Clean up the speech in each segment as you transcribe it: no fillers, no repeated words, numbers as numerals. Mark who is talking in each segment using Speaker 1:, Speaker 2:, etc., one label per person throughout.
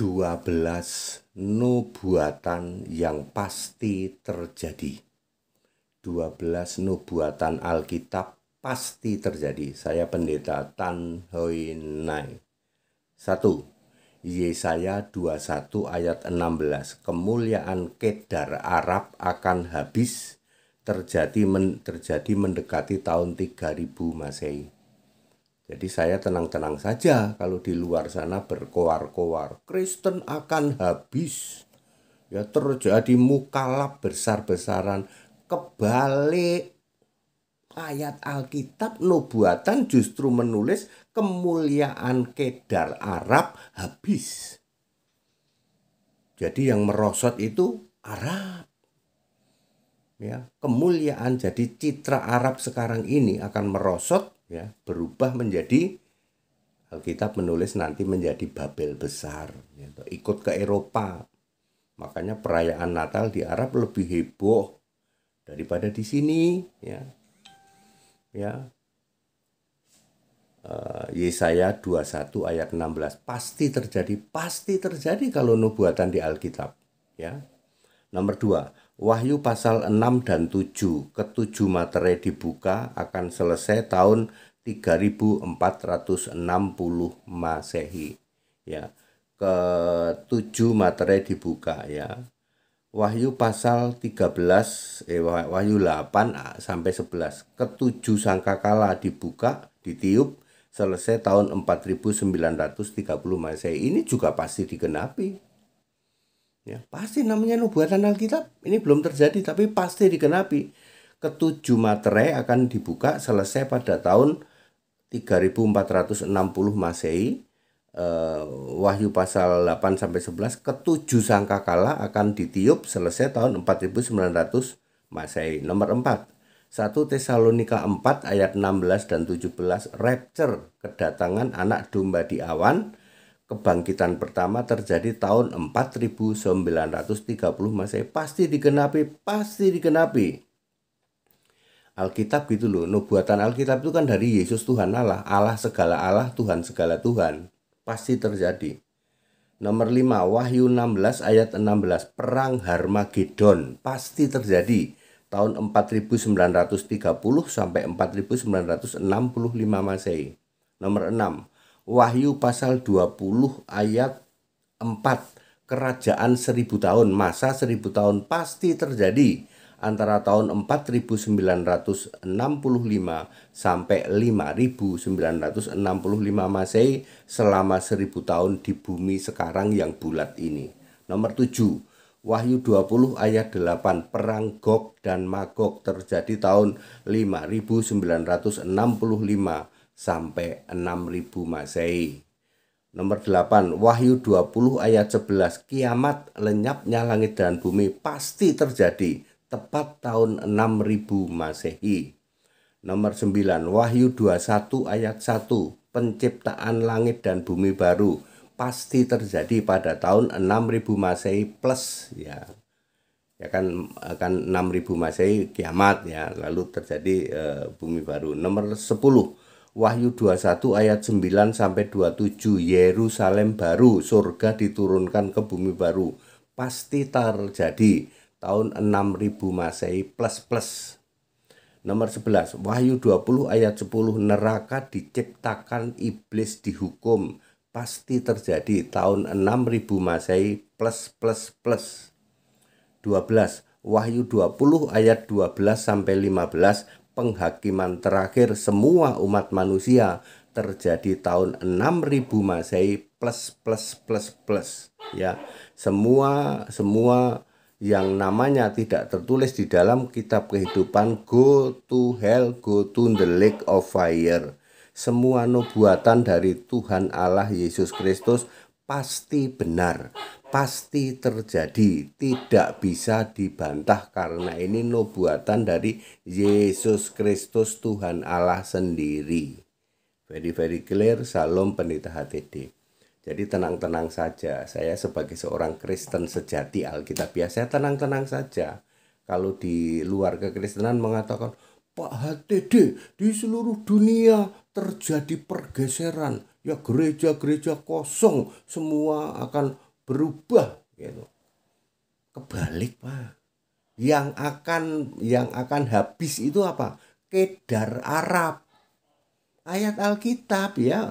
Speaker 1: 12 nubuatan yang pasti terjadi. 12 nubuatan Alkitab pasti terjadi. Saya Pendeta Tan Hoi Nai. 1. Yesaya 21 ayat 16. Kemuliaan Kedar Arab akan habis, terjadi mendekati tahun 3000 Masehi. Jadi saya tenang-tenang saja kalau di luar sana berkoar-koar, Kristen akan habis. Ya terjadi mukalab besar-besaran. Kebalik, ayat Alkitab nubuatan justru menulis kemuliaan Kedar Arab habis. Jadi yang merosot itu Arab. Ya, kemuliaan, jadi citra Arab sekarang ini akan merosot, ya, berubah menjadi, Alkitab menulis nanti menjadi Babel besar, ya, ikut ke Eropa. Makanya perayaan Natal di Arab lebih heboh daripada di sini, ya. Yesaya 21 ayat 16 pasti terjadi kalau nubuatan di Alkitab, ya. Nomor 2, Wahyu pasal 6 dan 7, ketujuh materai dibuka akan selesai tahun 3460 Masehi. Ya, ketujuh materai dibuka, ya. Wahyu pasal 13, Wahyu 8 sampai 11, ketujuh sangkakala dibuka, ditiup, selesai tahun 4930 Masehi. Ini juga pasti digenapi. Ya, pasti namanya nubuatan Alkitab. Ini belum terjadi tapi pasti digenapi. Ketujuh materai akan dibuka selesai pada tahun 3460 Masehi. Wahyu pasal 8 sampai 11, ketujuh sangkakala akan ditiup selesai tahun 4900 Masehi. Nomor 4, 1 Tesalonika 4 ayat 16 dan 17, rapture, kedatangan anak domba di awan. Kebangkitan pertama terjadi tahun 4930 Masehi. Pasti digenapi. Alkitab gitu loh. Nubuatan Alkitab itu kan dari Yesus Tuhan Allah. Allah segala Allah, Tuhan segala Tuhan. Pasti terjadi. Nomor 5, Wahyu 16 ayat 16. Perang Harmagedon pasti terjadi. Tahun 4930 sampai 4965 Masehi. Nomor 6, Wahyu pasal 20 ayat 4, kerajaan 1000 tahun, masa 1000 tahun pasti terjadi antara tahun 4965 sampai 5965 Masehi, selama 1000 tahun di bumi sekarang yang bulat ini. Nomor 7, Wahyu 20 ayat 8, perang Gog dan Magog terjadi tahun 5965 sampai 6000 Masehi. Nomor 8, Wahyu 20 ayat 11, kiamat, lenyapnya langit dan bumi pasti terjadi tepat tahun 6000 Masehi. Nomor 9, Wahyu 21 ayat 1, penciptaan langit dan bumi baru pasti terjadi pada tahun 6000 Masehi plus, ya. Ya kan, akan 6000 Masehi kiamat, ya, lalu terjadi bumi baru. Nomor 10, Wahyu 21 ayat 9 sampai 27, Yerusalem baru, surga diturunkan ke bumi baru, pasti terjadi tahun 6000 Masehi plus. Nomor 11, Wahyu 20 ayat 10, neraka diciptakan, iblis dihukum, pasti terjadi tahun 6000 Masehi plus. 12, Wahyu 20 ayat 12 sampai 15, penghakiman terakhir semua umat manusia terjadi tahun 6000 Masehi plus. Ya, semua yang namanya tidak tertulis di dalam kitab kehidupan go to hell, go to the lake of fire. Semua nubuatan dari Tuhan Allah Yesus Kristus pasti benar, pasti terjadi, tidak bisa dibantah karena ini nubuatan dari Yesus Kristus Tuhan Allah sendiri. Very clear. Salam Pendeta HTD. Jadi tenang-tenang saja. Saya sebagai seorang Kristen sejati Alkitab, saya tenang-tenang saja. Kalau di luar kekristenan mengatakan, Pak HTD, di seluruh dunia terjadi pergeseran, ya gereja-gereja kosong, semua akan berubah gitu. Kebalik, Pak. Yang akan habis itu apa? Kedar Arab. Ayat Alkitab ya,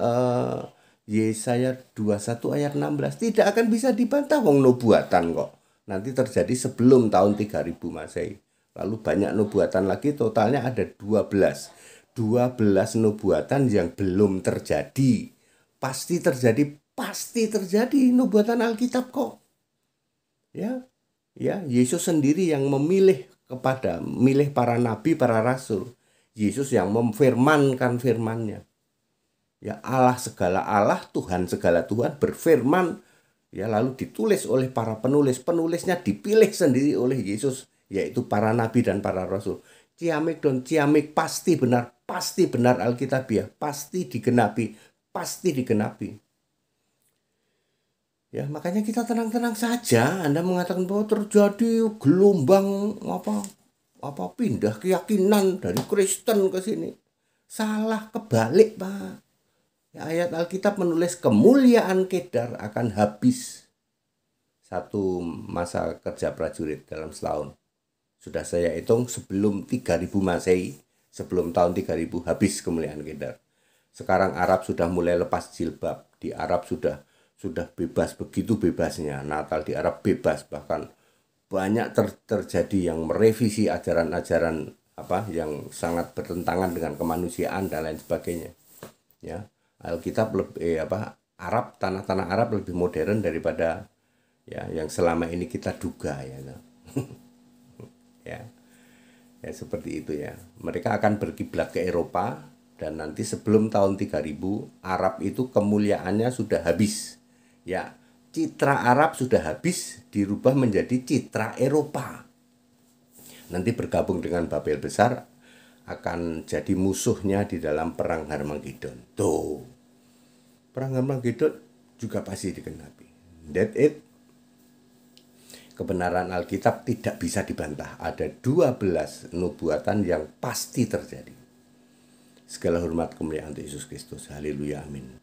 Speaker 1: Yesaya 21 ayat 16 tidak akan bisa dibantah, wong nubuatan kok. Nanti terjadi sebelum tahun 3000 Masehi. Lalu banyak nubuatan lagi, totalnya ada 12 nubuatan yang belum terjadi. Pasti terjadi nubuatan Alkitab kok. Ya, Yesus sendiri yang milih para nabi, para rasul. Yesus yang memfirmankan firman-Nya. Ya, Allah segala Allah, Tuhan segala Tuhan berfirman, ya, lalu ditulis oleh para penulis. Penulisnya dipilih sendiri oleh Yesus, yaitu para nabi dan para rasul. Ciamik don ciamik, pasti benar Alkitabiah, pasti digenapi. Ya, makanya kita tenang-tenang saja. Anda mengatakan bahwa terjadi gelombang pindah keyakinan dari Kristen ke sini. Salah, kebalik, Pak. Ya, ayat Alkitab menulis kemuliaan Kedar akan habis satu masa kerja prajurit dalam setahun. Sudah saya hitung sebelum 3000 Masehi, sebelum tahun 3000 habis kemuliaan Kedar. Sekarang Arab sudah mulai lepas jilbab. Di Arab sudah bebas, begitu bebasnya. Natal di Arab bebas, bahkan banyak terjadi yang merevisi ajaran-ajaran yang sangat bertentangan dengan kemanusiaan dan lain sebagainya. Ya. Alkitab lebih Arab, tanah-tanah Arab lebih modern daripada ya yang selama ini kita duga ya. Ya seperti itu ya. Mereka akan berkiblat ke Eropa dan nanti sebelum tahun 3000 Arab itu kemuliaannya sudah habis. Ya, citra Arab sudah habis dirubah menjadi citra Eropa. Nanti bergabung dengan Babel besar, akan jadi musuhnya di dalam perang Harmagedon. Tuh, perang Harmagedon juga pasti digenapi. That's it. Kebenaran Alkitab tidak bisa dibantah. Ada 12 nubuatan yang pasti terjadi. Segala hormat kemuliaan untuk Yesus Kristus. Haleluya, amin.